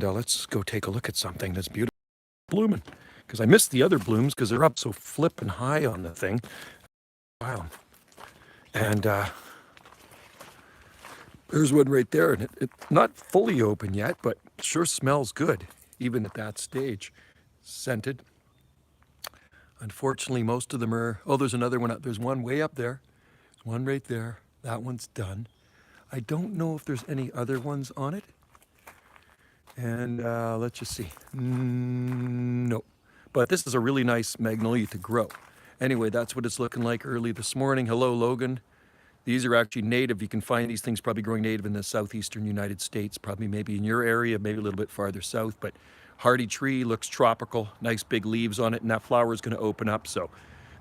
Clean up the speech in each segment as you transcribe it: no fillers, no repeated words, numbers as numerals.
And let's go take a look at something that's beautiful blooming. Because I missed the other blooms because they're up so flippin' high on the thing. Wow. And there's one right there. And it's not fully open yet, but sure smells good, even at that stage. Scented. Unfortunately, most of them are... Oh, there's another one. There's one way up there. There's one right there. That one's done. I don't know if there's any other ones on it. And let's just see. No. But this is a really nice magnolia to grow. Anyway, that's what it's looking like early this morning. Hello, Logan. These are actually native. You can find these things probably growing native in the southeastern United States, probably maybe in your area, maybe a little bit farther south. But hardy tree, looks tropical, nice big leaves on it, and that flower is going to open up. So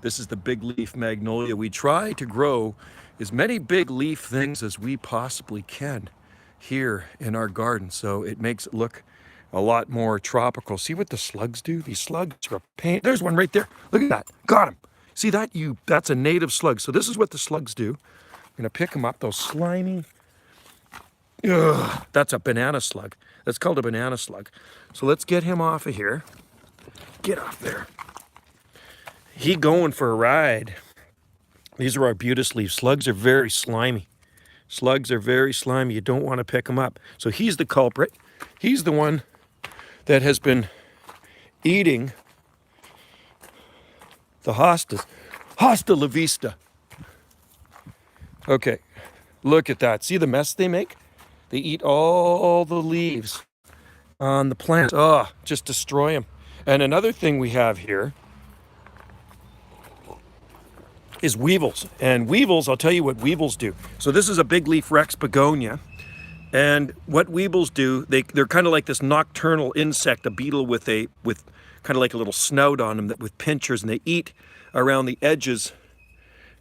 this is the big leaf magnolia. We try to grow as many big leaf things as we possibly can here in our garden, so it makes it look a lot more tropical. See what the slugs do? These slugs are a pain. There's one right there. Look at that. Got him. See that? That's a native slug. So this is what the slugs do. I'm gonna pick them up. Those slimy. Ugh, that's a banana slug. That's called a banana slug. So let's get him off of here. Get off there. He going for a ride. These are our arbutus leaves. Slugs are very slimy. Slugs are very slimy. You don't want to pick them up. So he's the culprit. He's the one that has been eating the hostas. Hasta la vista. Okay, look at that. See the mess they make? They eat all the leaves on the plant. Oh, just destroy them. And another thing we have here is weevils. And weevils, I'll tell you what weevils do. So this is a big leaf Rex begonia. And what weevils do, they're kind of like this nocturnal insect, a beetle with kind of like a little snout on them with pinchers, and they eat around the edges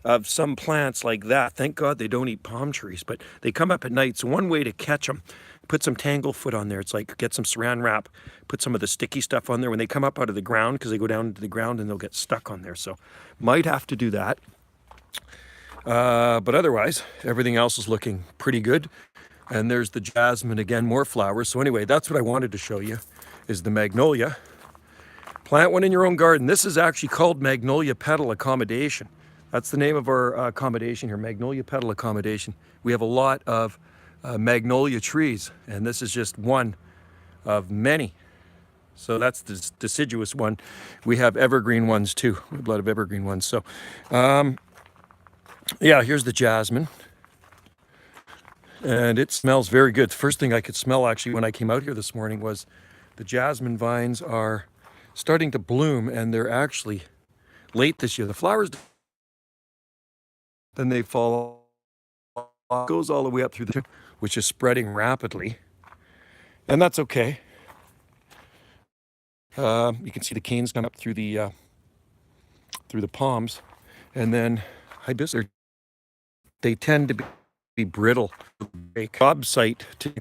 of some plants like that. Thank God they don't eat palm trees, but they come up at night. So one way to catch them, put some tanglefoot on there. It's like get some saran wrap, put some of the sticky stuff on there when they come up out of the ground, because they go down into the ground and they'll get stuck on there. So might have to do that. But otherwise, everything else is looking pretty good. And there's the jasmine again, more flowers. So anyway, that's what I wanted to show you, is the magnolia. Plant one in your own garden. This is actually called Magnolia Petal Accommodation. That's the name of our accommodation here, Magnolia Petal Accommodation. We have a lot of magnolia trees, and this is just one of many. So that's the deciduous one. We have evergreen ones too. We have a lot of evergreen ones. So yeah, here's the jasmine. And it smells very good. The first thing I could smell actually when I came out here this morning was the jasmine vines are starting to bloom, and they're actually late this year. The flowers, then they fall off, goes all the way up through the, which is spreading rapidly. And that's okay. You can see the canes come up through the palms. And then hibiscus, they tend to be brittle. A job site to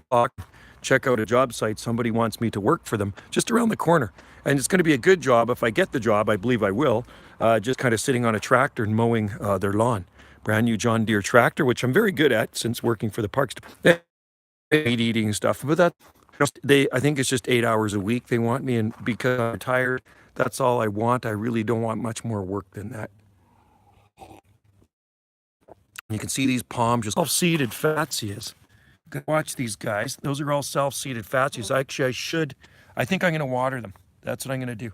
check out a job site. Somebody wants me to work for them just around the corner, and it's going to be a good job. If I get the job, I believe I will. Just kind of sitting on a tractor and mowing their lawn. Brand new John Deere tractor, which I'm very good at since working for the parks. Eating stuff, but that I think it's just 8 hours a week they want me, and because I'm tired, that's all I want. I really don't want much more work than that. You can see these palms, just self-seeded fatsias. Watch these guys. Those are all self-seeded fatsias. Actually, I think I'm going to water them. That's what I'm going to do.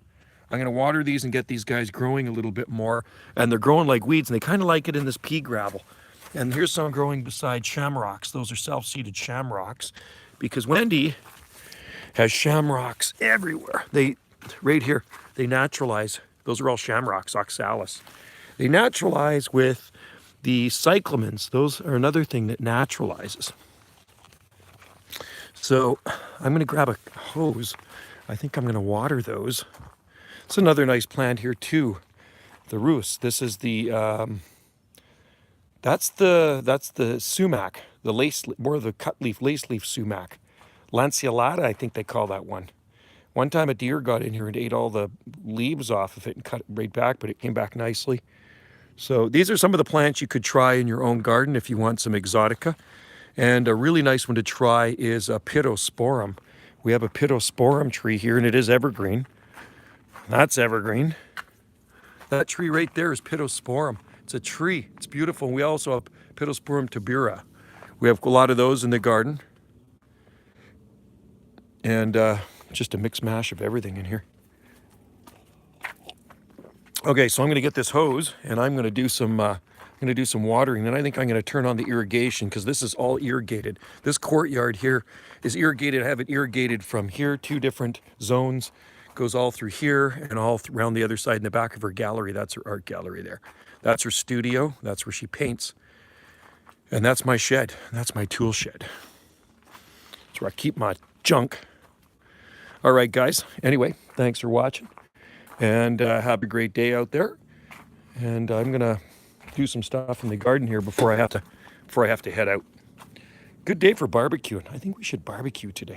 I'm going to water these and get these guys growing a little bit more. And they're growing like weeds, and they kind of like it in this pea gravel. And here's some growing beside shamrocks. Those are self-seeded shamrocks, because Wendy has shamrocks everywhere. Right here, they naturalize. Those are all shamrocks, oxalis. They naturalize with the cyclamens. Those are another thing that naturalizes. So I'm going to grab a hose. I think I'm going to water those. It's another nice plant here too, the rus. This is the that's the sumac, the lace, more of the cut leaf, lace leaf sumac, lanceolata, I think they call that one. One time a deer got in here and ate all the leaves off of it and cut it right back, but it came back nicely. So these are some of the plants you could try in your own garden if you want some exotica. And a really nice one to try is a Pittosporum, We have a pittosporum tree here, and it is evergreen. That's evergreen. That tree right there is pittosporum. It's a tree. It's beautiful. We also have pittosporum tubera. We have a lot of those in the garden. And just a mixed mash of everything in here. Okay, so I'm going to get this hose, and I'm going to do some watering. And I think I'm going to turn on the irrigation because this is all irrigated. This courtyard here is irrigated. I have it irrigated from here, 2 different zones. Goes all through here and all around the other side in the back of her gallery. That's her art gallery there. That's her studio. That's where she paints. And that's my shed. That's my tool shed. That's where I keep my junk. All right, guys. Anyway, thanks for watching. And have a great day out there. And I'm gonna do some stuff in the garden here before I have to head out. Good day for barbecuing. I think we should barbecue today.